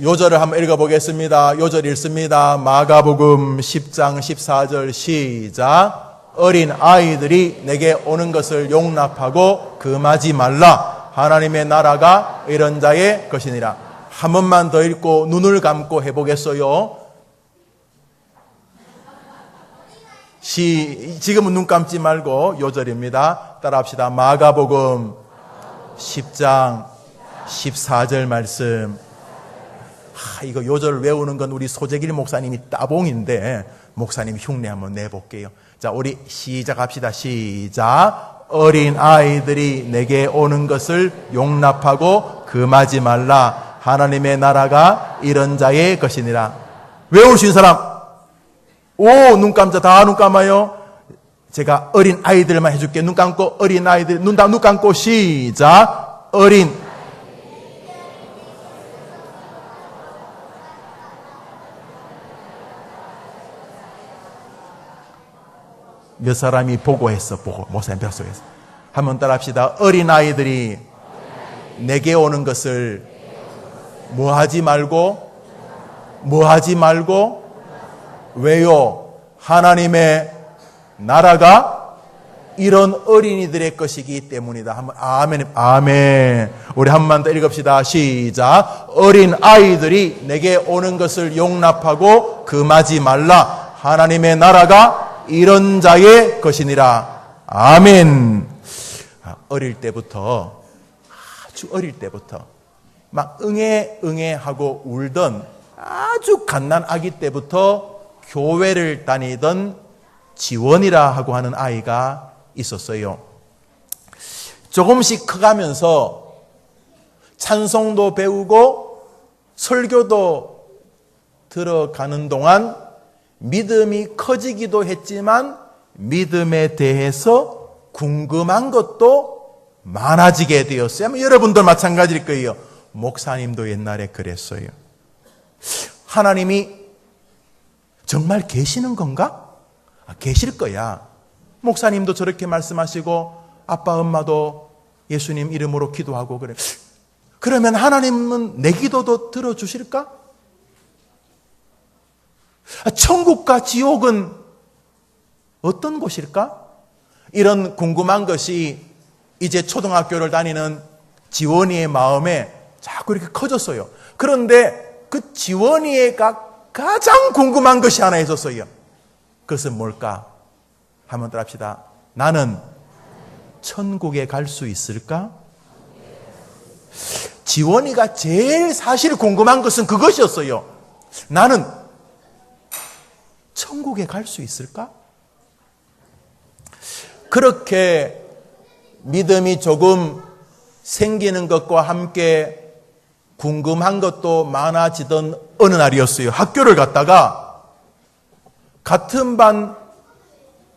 요절을 한번 읽어보겠습니다. 요절 읽습니다. 마가복음 10장 14절 시작. 어린 아이들이 내게 오는 것을 용납하고 금하지 말라. 하나님의 나라가 이런 자의 것이니라. 한 번만 더 읽고 눈을 감고 해보겠어요. 지금은 눈 감지 말고 요절입니다. 따라합시다. 마가복음 10장 14절 말씀. 이거 요절을 외우는 건 우리 소재길 목사님이 따봉인데 목사님 흉내 한번 내볼게요. 자, 우리 시작합시다. 시작. 어린 아이들이 내게 오는 것을 용납하고 금하지 말라. 하나님의 나라가 이런 자의 것이니라. 외울 수 있는 사람? 오, 눈 감자. 다 눈 감아요. 제가 어린 아이들만 해줄게. 눈 감고 어린 아이들 눈 감고 시작. 어린 몇 사람이 보고 했어. 보고 목사님 뱃속에서 한번 따라합시다. 어린 아이들이 내게 오는 것을 뭐하지 말고 왜요? 하나님의 나라가 이런 어린이들의 것이기 때문이다. 한번 아멘. 아멘. 우리 한 번만 더 읽읍시다. 시작. 어린 아이들이 내게 오는 것을 용납하고 금하지 말라. 하나님의 나라가 이런 자의 것이니라. 아멘. 어릴 때부터, 아주 어릴 때부터 막 응애 하고 울던 아주 갓난 아기 때부터 교회를 다니던 지원이라 하고 하는 아이가 있었어요. 조금씩 커가면서 찬송도 배우고 설교도 들어가는 동안 믿음이 커지기도 했지만 믿음에 대해서 궁금한 것도 많아지게 되었어요. 여러분도 마찬가지일 거예요. 목사님도 옛날에 그랬어요. 하나님이 정말 계시는 건가? 계실 거야. 목사님도 저렇게 말씀하시고 아빠 엄마도 예수님 이름으로 기도하고 그래. 그러면 하나님은 내 기도도 들어주실까? 천국과 지옥은 어떤 곳일까? 이런 궁금한 것이 이제 초등학교를 다니는 지원이의 마음에 자꾸 이렇게 커졌어요. 그런데 그 지원이가 가장 궁금한 것이 하나 있었어요. 그것은 뭘까? 한번 따라합시다. 나는 천국에 갈 수 있을까? 지원이가 제일 사실 궁금한 것은 그것이었어요. 나는 천국에 갈 수 있을까? 그렇게 믿음이 조금 생기는 것과 함께 궁금한 것도 많아지던 어느 날이었어요. 학교를 갔다가 같은 반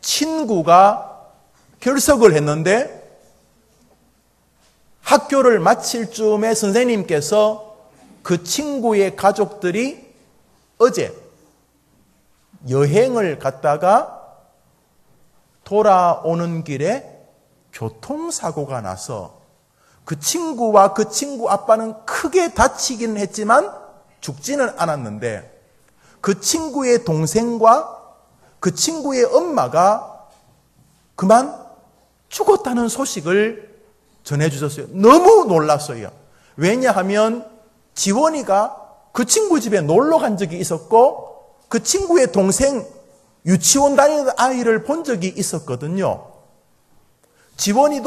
친구가 결석을 했는데 학교를 마칠 즈음에 선생님께서 그 친구의 가족들이 어제 여행을 갔다가 돌아오는 길에 교통사고가 나서 그 친구와 그 친구 아빠는 크게 다치기는 했지만 죽지는 않았는데 그 친구의 동생과 그 친구의 엄마가 그만 죽었다는 소식을 전해주셨어요. 너무 놀랐어요. 왜냐하면 지원이가 그 친구 집에 놀러 간 적이 있었고 그 친구의 동생 유치원 다니는 아이를 본 적이 있었거든요. 지원이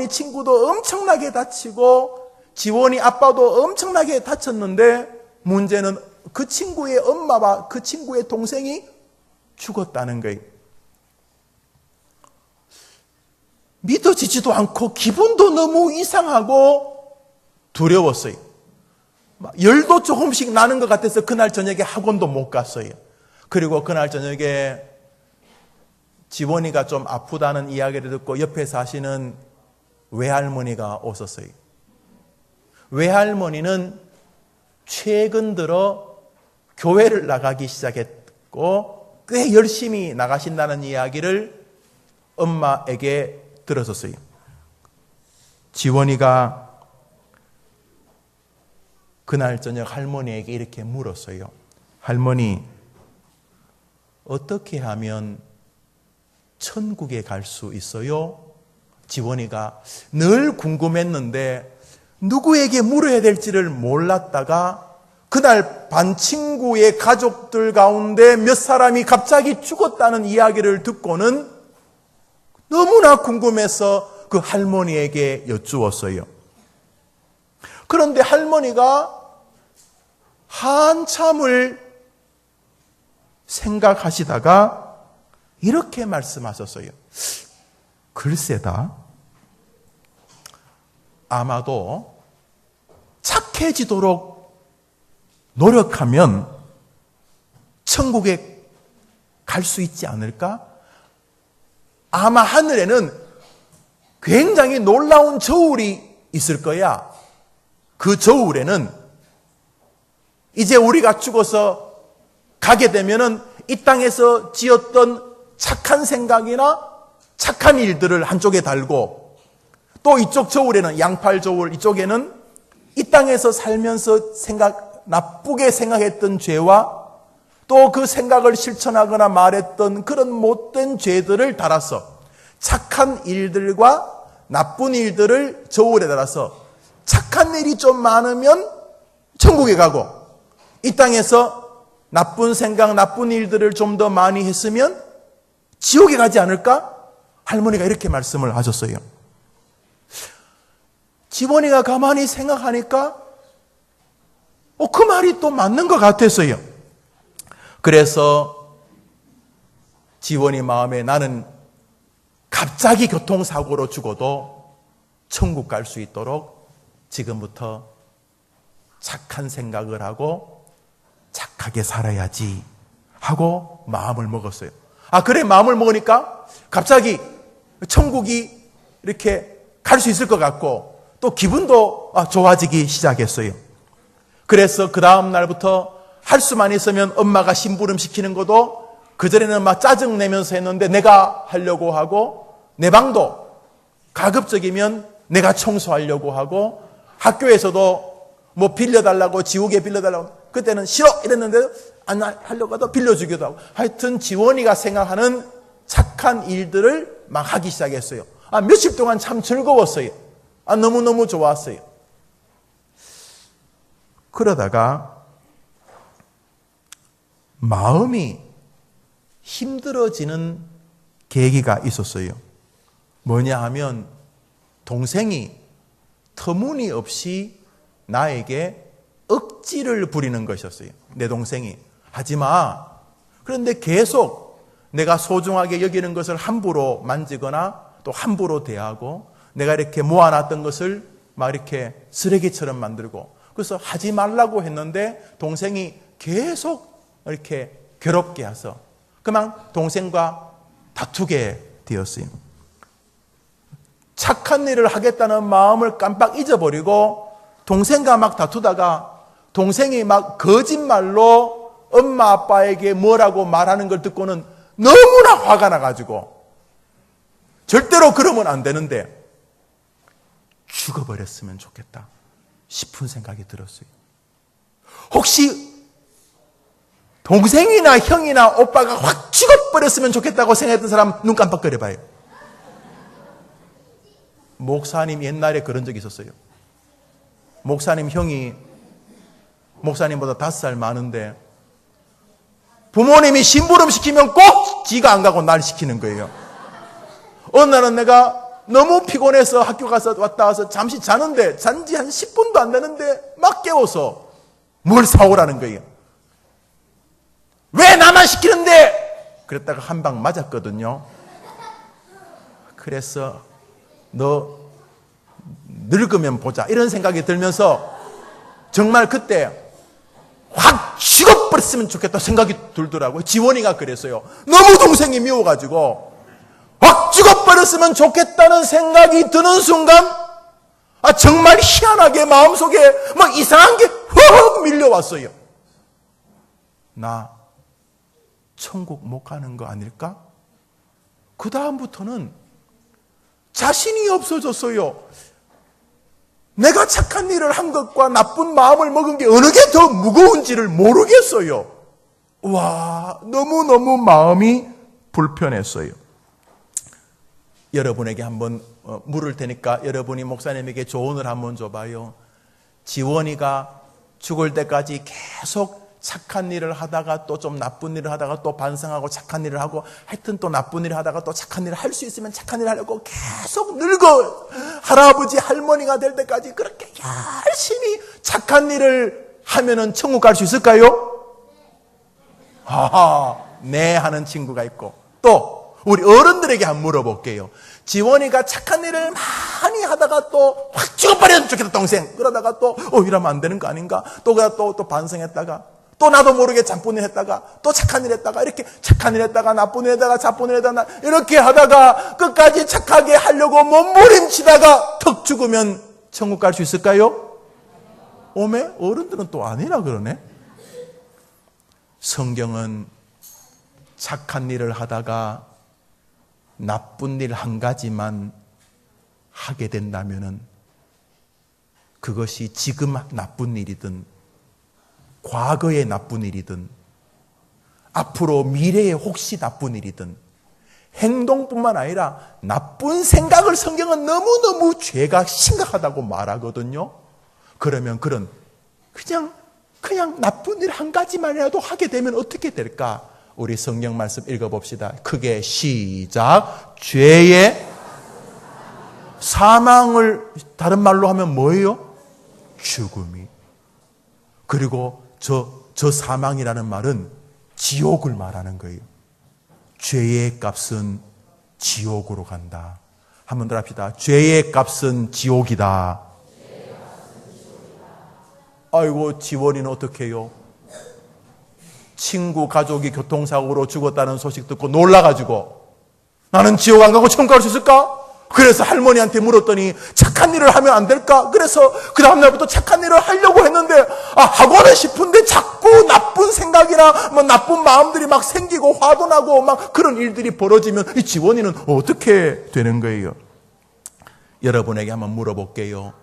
친구도 엄청나게 다치고 지원이 아빠도 엄청나게 다쳤는데 문제는 그 친구의 엄마와 그 친구의 동생이 죽었다는 거예요. 믿어지지도 않고 기분도 너무 이상하고 두려웠어요. 열도 조금씩 나는 것 같아서 그날 저녁에 학원도 못 갔어요. 그리고 그날 저녁에 지원이가 좀 아프다는 이야기를 듣고 옆에 사시는 외할머니가 오셨어요. 외할머니는 최근 들어 교회를 나가기 시작했고 꽤 열심히 나가신다는 이야기를 엄마에게 들었었어요. 지원이가 그날 저녁 할머니에게 이렇게 물었어요. 할머니, 어떻게 하면 천국에 갈 수 있어요? 지원이가 늘 궁금했는데 누구에게 물어야 될지를 몰랐다가 그날 반 친구의 가족들 가운데 몇 사람이 갑자기 죽었다는 이야기를 듣고는 너무나 궁금해서 그 할머니에게 여쭈었어요. 그런데 할머니가 한참을 생각하시다가 이렇게 말씀하셨어요. 글쎄다. 아마도 착해지도록 노력하면 천국에 갈 수 있지 않을까? 아마 하늘에는 굉장히 놀라운 저울이 있을 거야. 그 저울에는 이제 우리가 죽어서 가게 되면은 이 땅에서 지었던 착한 생각이나 착한 일들을 한쪽에 달고, 또 이쪽 저울에는, 양팔 저울 이쪽에는 이 땅에서 살면서 나쁘게 생각했던 죄와 또 그 생각을 실천하거나 말했던 그런 못된 죄들을 달아서 착한 일들과 나쁜 일들을 저울에 달아서 착한 일이 좀 많으면 천국에 가고, 이 땅에서 나쁜 생각, 나쁜 일들을 좀 더 많이 했으면 지옥에 가지 않을까? 할머니가 이렇게 말씀을 하셨어요. 지원이가 가만히 생각하니까 그 말이 또 맞는 것 같았어요. 그래서 지원이 마음에 나는 갑자기 교통사고로 죽어도 천국 갈 수 있도록 지금부터 착한 생각을 하고 착하게 살아야지 하고 마음을 먹었어요. 그래, 마음을 먹으니까 갑자기 천국이 이렇게 갈 수 있을 것 같고 또 기분도 좋아지기 시작했어요. 그래서 그 다음 날부터 할 수만 있으면 엄마가 심부름 시키는 것도 그전에는 막 짜증내면서 했는데 내가 하려고 하고, 내 방도 가급적이면 내가 청소하려고 하고, 학교에서도 뭐 빌려달라고, 지우개 빌려달라고, 그때는 싫어 이랬는데 안 하려고 하다 빌려주기도 하고, 하여튼 지원이가 생각하는 착한 일들을 막 하기 시작했어요. 며칠 동안 참 즐거웠어요. 너무너무 좋았어요. 그러다가 마음이 힘들어지는 계기가 있었어요. 뭐냐 하면 동생이 터무니없이 나에게 억지를 부리는 것이었어요. 내 동생이 하지마. 그런데 계속 내가 소중하게 여기는 것을 함부로 만지거나 또 함부로 대하고, 내가 이렇게 모아놨던 것을 막 이렇게 쓰레기처럼 만들고, 그래서 하지 말라고 했는데 동생이 계속 이렇게 괴롭게 해서 그만 동생과 다투게 되었어요. 착한 일을 하겠다는 마음을 깜빡 잊어버리고 동생과 막 다투다가 동생이 막 거짓말로 엄마 아빠에게 뭐라고 말하는 걸 듣고는 너무나 화가 나가지고 절대로 그러면 안 되는데 죽어버렸으면 좋겠다 싶은 생각이 들었어요. 혹시 동생이나 형이나 오빠가 확 죽어버렸으면 좋겠다고 생각했던 사람 눈 깜빡거려봐요. 목사님 옛날에 그런 적이 있었어요. 목사님 형이 목사님보다 5살 많은데 부모님이 심부름 시키면 꼭 지가 안 가고 날 시키는 거예요. 어느 날은 내가 너무 피곤해서 학교 가서 왔다 와서 잠시 자는데 잔지 한 10분도 안 되는데 막 깨워서 뭘 사오라는 거예요. 왜 나만 시키는데? 그랬다가 한 방 맞았거든요. 그래서 너 늙으면 보자 이런 생각이 들면서 정말 그때 확 죽어버렸으면 좋겠다 생각이 들더라고요. 지원이가 그랬어요. 너무 동생이 미워가지고 확 죽어버렸으면 좋겠다는 생각이 드는 순간 정말 희한하게 마음속에 막 이상한 게 훅 밀려왔어요. 나 천국 못 가는 거 아닐까? 그 다음부터는 자신이 없어졌어요. 내가 착한 일을 한 것과 나쁜 마음을 먹은 게 어느 게 더 무거운지를 모르겠어요. 와, 너무너무 마음이 불편했어요. 여러분에게 한번 물을 테니까 여러분이 목사님에게 조언을 한번 줘봐요. 지원이가 죽을 때까지 계속 착한 일을 하다가 또 좀 나쁜 일을 하다가 또 반성하고 착한 일을 하고 하여튼 또 나쁜 일을 하다가 또 착한 일을 할 수 있으면 착한 일을 하려고 계속 늙어 할아버지 할머니가 될 때까지 그렇게 열심히 착한 일을 하면은 천국 갈 수 있을까요? 네 하는 친구가 있고, 또 우리 어른들에게 한번 물어볼게요. 지원이가 착한 일을 많이 하다가 또 확 죽어버렸으면 좋겠다 동생, 그러다가 또 이러면 안 되는 거 아닌가, 또 반성했다가 또 나도 모르게 나쁜 일 했다가 또 착한 일 했다가 이렇게 착한 일 했다가 나쁜 일 했다가 나쁜 일 했다가 이렇게 하다가 끝까지 착하게 하려고 몸부림치다가 턱 죽으면 천국 갈 수 있을까요? 오메? 어른들은 또 아니라 그러네. 성경은 착한 일을 하다가 나쁜 일 한 가지만 하게 된다면은 그것이 지금 나쁜 일이든 과거의 나쁜 일이든 앞으로 미래에 혹시 나쁜 일이든 행동뿐만 아니라 나쁜 생각을 성경은 너무너무 죄가 심각하다고 말하거든요. 그러면 그냥 나쁜 일 한 가지만이라도 하게 되면 어떻게 될까? 우리 성경 말씀 읽어봅시다. 크게 시작. 죄의 사망을 다른 말로 하면 뭐예요? 죽음이. 그리고 저 사망이라는 말은 지옥을 말하는 거예요. 죄의 값은 지옥으로 간다. 한번 더 합시다. 죄의 값은 지옥이다. 아이고, 지원이는 어떻게 해요? 친구 가족이 교통사고로 죽었다는 소식 듣고 놀라가지고 나는 지옥 안 가고 천국 갈 수 있을까? 그래서 할머니한테 물었더니 착한 일을 하면 안 될까? 그래서 그 다음날부터 착한 일을 하려고 했는데 하고는 싶은데 자꾸 나쁜 생각이나 나쁜 마음들이 막 생기고 화도 나고 막 그런 일들이 벌어지면 이 지원이는 어떻게 되는 거예요? 여러분에게 한번 물어볼게요.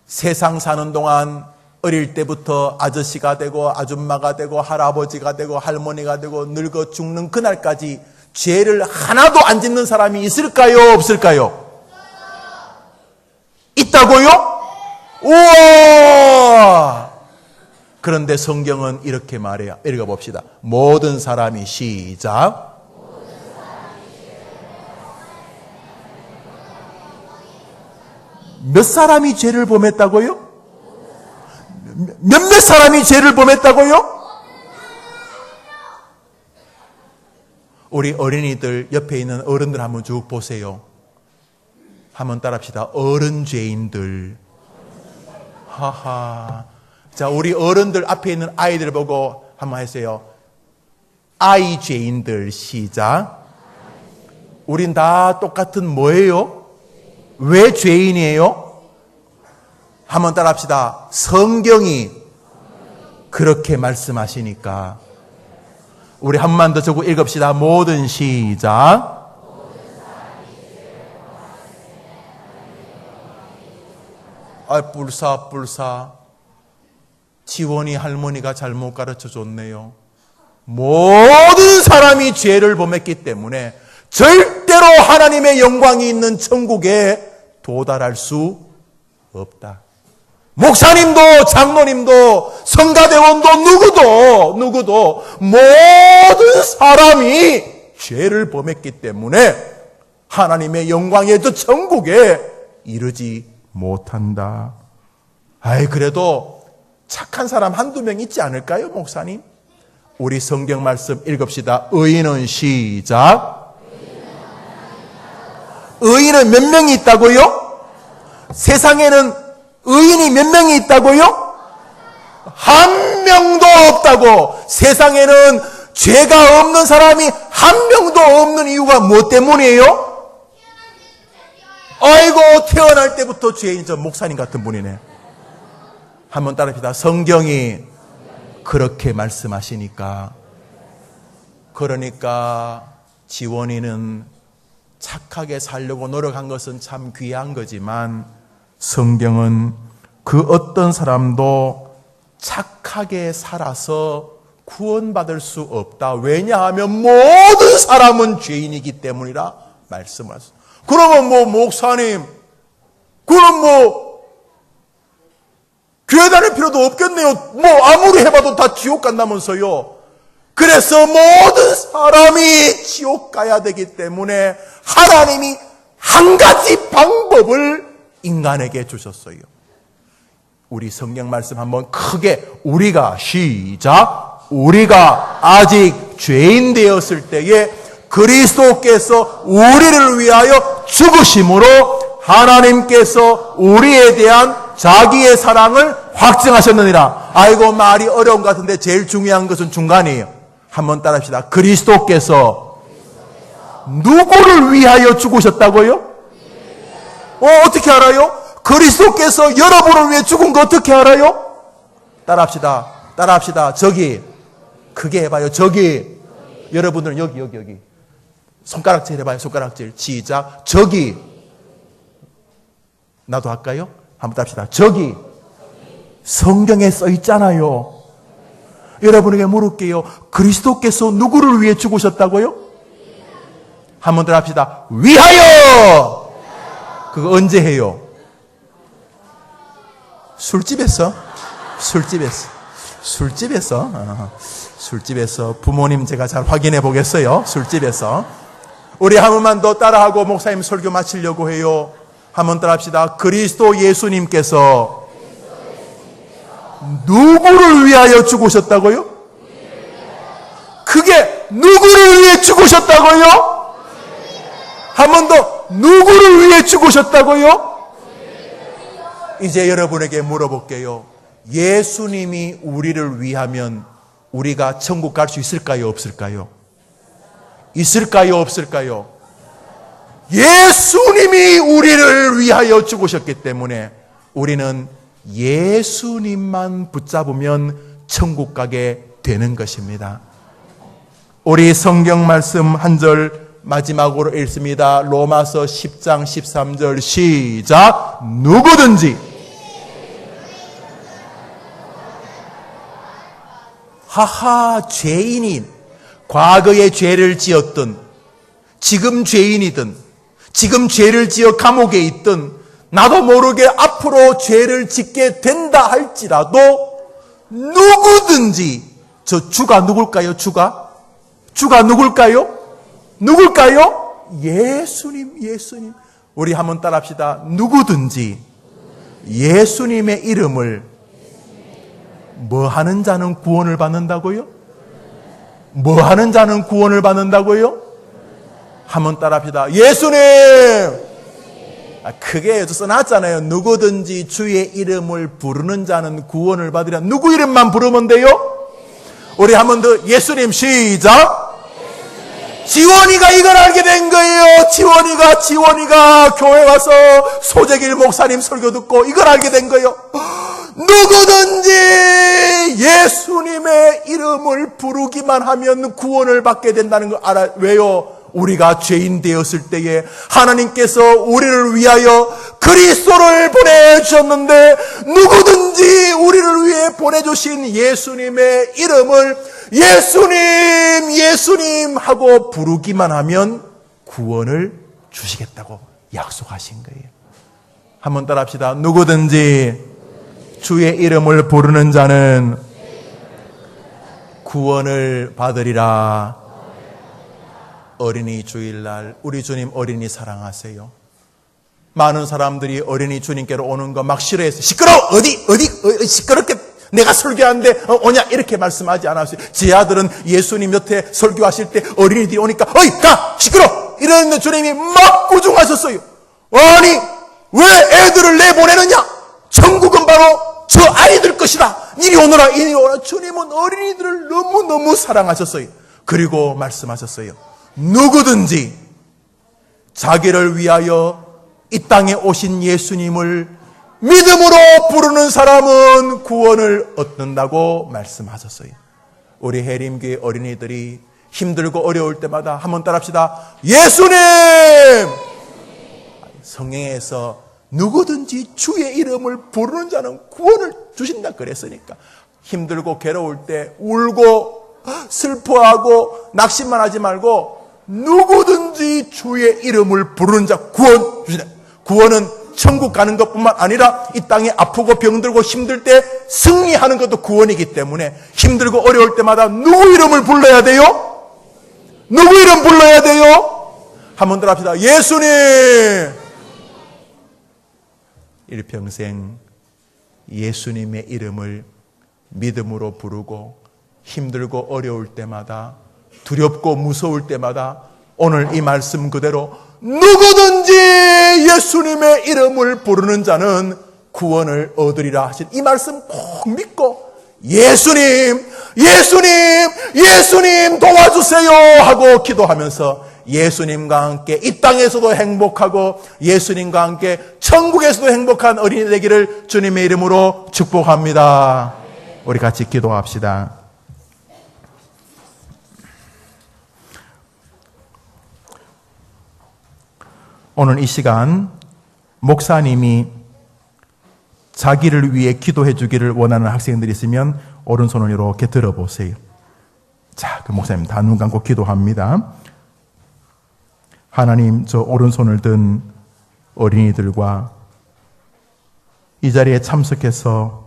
세상 사는 동안 어릴 때부터 아저씨가 되고 아줌마가 되고 할아버지가 되고 할머니가 되고 늙어 죽는 그날까지 죄를 하나도 안 짓는 사람이 있을까요? 없을까요? 있다고요? 우와! 그런데 성경은 이렇게 말해요. 읽어봅시다. 모든 사람이 시작. 몇 사람이 죄를 범했다고요? 몇몇 사람이 죄를 범했다고요? 우리 어린이들 옆에 있는 어른들 한번 쭉 보세요. 한번 따라합시다. 어른 죄인들. 하하. 자, 우리 어른들 앞에 있는 아이들 보고 한번 하세요. 아이 죄인들. 시작. 우린 다 똑같은 뭐예요? 왜 죄인이에요? 한번 따라합시다. 성경이 그렇게 말씀하시니까. 우리 한 번만 더 적고 읽읍시다. 모든 시작. 뿔사. 지원이 할머니가 잘못 가르쳐 줬네요. 모든 사람이 죄를 범했기 때문에 절대로 하나님의 영광이 있는 천국에 도달할 수 없다. 목사님도 장로님도 성가대원도 누구도 모든 사람이 죄를 범했기 때문에 하나님의 영광의 저 천국에 이르지 못한다. 그래도 착한 사람 한두 명 있지 않을까요, 목사님? 우리 성경 말씀 읽읍시다. 의인은 시작. 의인은 몇 명이 있다고요? 세상에는 의인이 몇 명이 있다고요? 한 명도 없다고. 세상에는 죄가 없는 사람이 한 명도 없는 이유가 뭐 때문이에요? 아이고, 태어날 때부터 죄인. 저 목사님 같은 분이네. 한번 따라합시다. 성경이 그렇게 말씀하시니까. 그러니까 지원이는 착하게 살려고 노력한 것은 참 귀한 거지만 성경은 그 어떤 사람도 착하게 살아서 구원받을 수 없다. 왜냐하면 모든 사람은 죄인이기 때문이라 말씀을 하셨습니다. 그러면 목사님, 그럼 교회 다닐 필요도 없겠네요. 아무리 해봐도 다 지옥 간다면서요. 그래서 모든 사람이 지옥 가야 되기 때문에 하나님이 한 가지 방법을 인간에게 주셨어요. 우리 성경 말씀 한번 크게 우리가 아직 죄인 되었을 때에 그리스도께서 우리를 위하여 죽으심으로 하나님께서 우리에 대한 자기의 사랑을 확증하셨느니라. 아이고, 말이 어려운 것 같은데 제일 중요한 것은 중간이에요. 한번 따라합시다. 그리스도께서 누구를 위하여 죽으셨다고요? 어떻게 알아요? 그리스도께서 여러분을 위해 죽은 거 어떻게 알아요? 따라합시다. 저기, 크게 해봐요. 저기. 여러분들은 여기. 손가락질 해봐요. 손가락질. 시작. 저기. 나도 할까요? 한번 따라합시다. 저기. 성경에 써 있잖아요. 여러분에게 물을게요. 그리스도께서 누구를 위해 죽으셨다고요? 한번 더 합시다. 위하여! 그거 언제 해요? 술집에서 부모님 제가 잘 확인해 보겠어요. 술집에서. 우리 한 번만 더 따라하고 목사님 설교 마치려고 해요. 한번 따라합시다. 그리스도 예수님께서 누구를 위하여 죽으셨다고요? 그게 누구를 위해 죽으셨다고요? 한 번 더. 누구를 위해 죽으셨다고요? 이제 여러분에게 물어볼게요. 예수님이 우리를 위하면 우리가 천국 갈 수 있을까요? 없을까요? 없을까요? 예수님이 우리를 위하여 죽으셨기 때문에 우리는 예수님만 붙잡으면 천국 가게 되는 것입니다. 우리 성경 말씀 한 절 마지막으로 읽습니다. 로마서 10장 13절 시작. 누구든지 죄인이 과거에 죄를 지었든 지금 죄인이든 지금 죄를 지어 감옥에 있든 나도 모르게 앞으로 죄를 짓게 된다 할지라도 누구든지 저 주가 누굴까요? 주가 누굴까요? 예수님. 우리 한번 따라합시다. 누구든지 예수님의 이름을 하는 자는 구원을 받는다고요? 하는 자는 구원을 받는다고요? 한번 따라합시다. 예수님! 크게 써놨잖아요. 누구든지 주의 이름을 부르는 자는 구원을 받으리라. 누구 이름만 부르면 돼요? 우리 한 번 더 예수님 시작! 지원이가 이걸 알게 된 거예요. 지원이가 교회 와서 소재길 목사님 설교 듣고 이걸 알게 된 거예요. 누구든지 예수님의 이름을 부르기만 하면 구원을 받게 된다는 걸 알아요. 왜요? 우리가 죄인 되었을 때에 하나님께서 우리를 위하여 그리스도를 보내주셨는데 누구든지 우리를 위해 보내주신 예수님의 이름을 예수님 하고 부르기만 하면 구원을 주시겠다고 약속하신 거예요. 한번 따라합시다. 누구든지 주의 이름을 부르는 자는 구원을 받으리라. 어린이 주일날 우리 주님 어린이 사랑하세요. 많은 사람들이 어린이 주님께로 오는 거 막 싫어해서 시끄러워! 어디 시끄럽게 내가 설교하는데 오냐 이렇게 말씀하지 않았어요. 제 아들은 예수님 옆에 설교하실 때 어린이들이 오니까 어이 가! 시끄러워! 이러는데 주님이 막 꾸중하셨어요. 아니 왜 애들을 내보내느냐? 천국은 바로 저 아이들 것이다. 이리 오너라. 주님은 어린이들을 너무너무 사랑하셨어요. 그리고 말씀하셨어요. 누구든지 자기를 위하여 이 땅에 오신 예수님을 믿음으로 부르는 사람은 구원을 얻는다고 말씀하셨어요. 우리 해림교회 어린이들이 힘들고 어려울 때마다 한번 따라합시다. 예수님! 성경에서 누구든지 주의 이름을 부르는 자는 구원을 주신다 그랬으니까 힘들고 괴로울 때 울고 슬퍼하고 낙심만 하지 말고 누구든지 주의 이름을 부르는 자 구원 주신다. 구원은 천국 가는 것뿐만 아니라 이 땅에 아프고 병들고 힘들 때 승리하는 것도 구원이기 때문에 힘들고 어려울 때마다 누구 이름을 불러야 돼요? 누구 이름 불러야 돼요? 한 번 더 합시다. 예수님! 일평생 예수님의 이름을 믿음으로 부르고 힘들고 어려울 때마다 두렵고 무서울 때마다 오늘 이 말씀 그대로 누구든지 예수님의 이름을 부르는 자는 구원을 얻으리라 하신 이 말씀 꼭 믿고 예수님, 예수님, 예수님 도와주세요 하고 기도하면서 예수님과 함께 이 땅에서도 행복하고 예수님과 함께 천국에서도 행복한 어린이 되기를 주님의 이름으로 축복합니다. 우리 같이 기도합시다. 오늘 이 시간 목사님이 자기를 위해 기도해 주기를 원하는 학생들이 있으면 오른손을 이렇게 들어보세요. 자, 그 목사님 다 눈 감고 기도합니다. 하나님, 저 오른손을 든 어린이들과 이 자리에 참석해서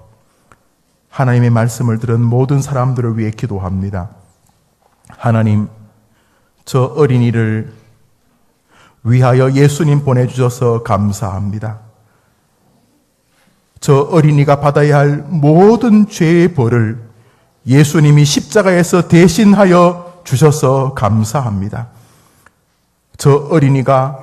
하나님의 말씀을 들은 모든 사람들을 위해 기도합니다. 하나님, 저 어린이를 위하여 예수님 보내주셔서 감사합니다. 저 어린이가 받아야 할 모든 죄의 벌을 예수님이 십자가에서 대신하여 주셔서 감사합니다. 저 어린이가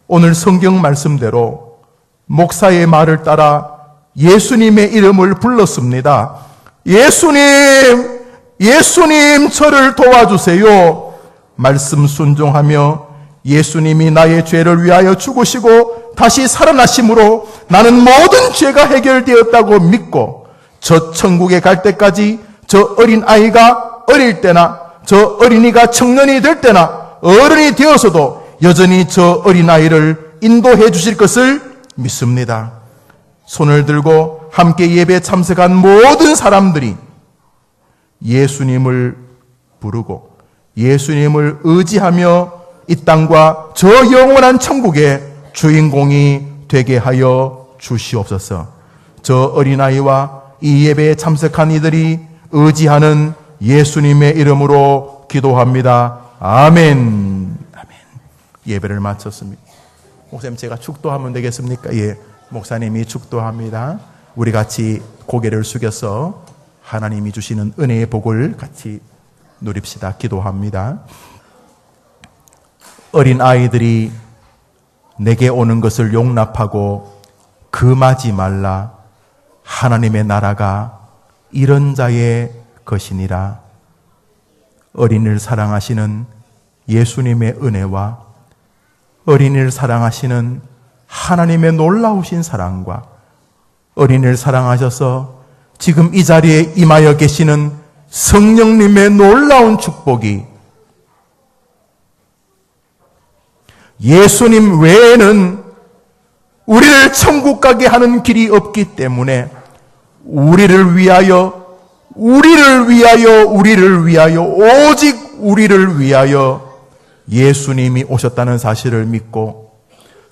오늘 성경 말씀대로 목사의 말을 따라 예수님의 이름을 불렀습니다. 예수님, 예수님 저를 도와주세요. 말씀 순종하며 예수님이 나의 죄를 위하여 죽으시고 다시 살아나심으로 나는 모든 죄가 해결되었다고 믿고 저 천국에 갈 때까지 저 어린 아이가 어릴 때나 저 어린이가 청년이 될 때나 어른이 되어서도 여전히 저 어린 아이를 인도해 주실 것을 믿습니다. 손을 들고 함께 예배에 참석한 모든 사람들이 예수님을 부르고 예수님을 의지하며 이 땅과 저 영원한 천국의 주인공이 되게 하여 주시옵소서. 저 어린아이와 이 예배에 참석한 이들이 의지하는 예수님의 이름으로 기도합니다. 아멘. 아멘. 예배를 마쳤습니다. 목사님, 제가 축도하면 되겠습니까? 예. 목사님이 축도합니다. 우리 같이 고개를 숙여서 하나님이 주시는 은혜의 복을 같이 누립시다. 기도합니다. 어린 아이들이 내게 오는 것을 용납하고 금하지 말라. 하나님의 나라가 이런 자의 것이니라. 어린이를 사랑하시는 예수님의 은혜와 어린이를 사랑하시는 하나님의 놀라우신 사랑과 어린이를 사랑하셔서 지금 이 자리에 임하여 계시는 성령님의 놀라운 축복이 예수님 외에는 우리를 천국 가게 하는 길이 없기 때문에 우리를 위하여 오직 우리를 위하여 예수님이 오셨다는 사실을 믿고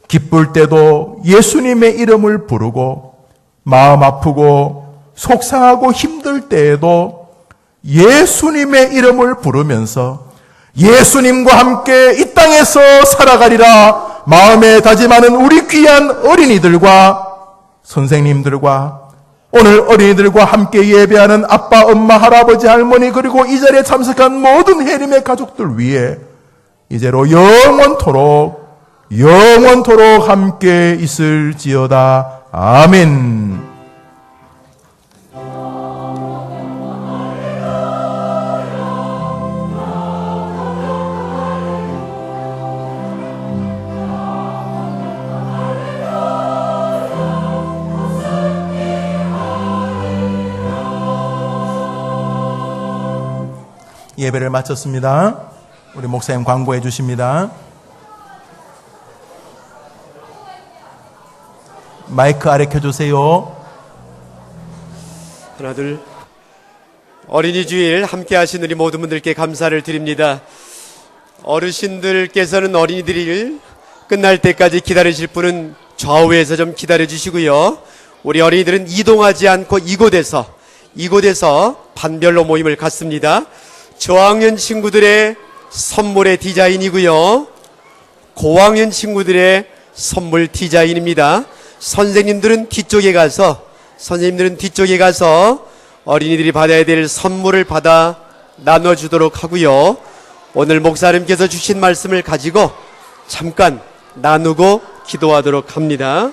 기쁠 때도 예수님의 이름을 부르고 마음 아프고 속상하고 힘들 때에도 예수님의 이름을 부르면서 예수님과 함께 이 땅에서 살아가리라 마음에 다짐하는 우리 귀한 어린이들과 선생님들과 오늘 어린이들과 함께 예배하는 아빠, 엄마, 할아버지, 할머니 그리고 이 자리에 참석한 모든 해림의 가족들 위해 이제로 영원토록 함께 있을지어다. 아멘. 예배를 마쳤습니다. 우리 목사님 광고해 주십니다. 마이크 아래 켜주세요. 하나 둘. 어린이 주일 함께 하신 우리 모든 분들께 감사를 드립니다. 어르신들께서는 어린이들이 끝날 때까지 기다리실 분은 좌우에서 좀 기다려 주시고요. 우리 어린이들은 이동하지 않고 이곳에서 반별로 모임을 갖습니다. 저학년 친구들의 선물의 디자인이고요. 고학년 친구들의 선물 디자인입니다. 선생님들은 뒤쪽에 가서 어린이들이 받아야 될 선물을 받아 나눠주도록 하고요. 오늘 목사님께서 주신 말씀을 가지고 잠깐 나누고 기도하도록 합니다.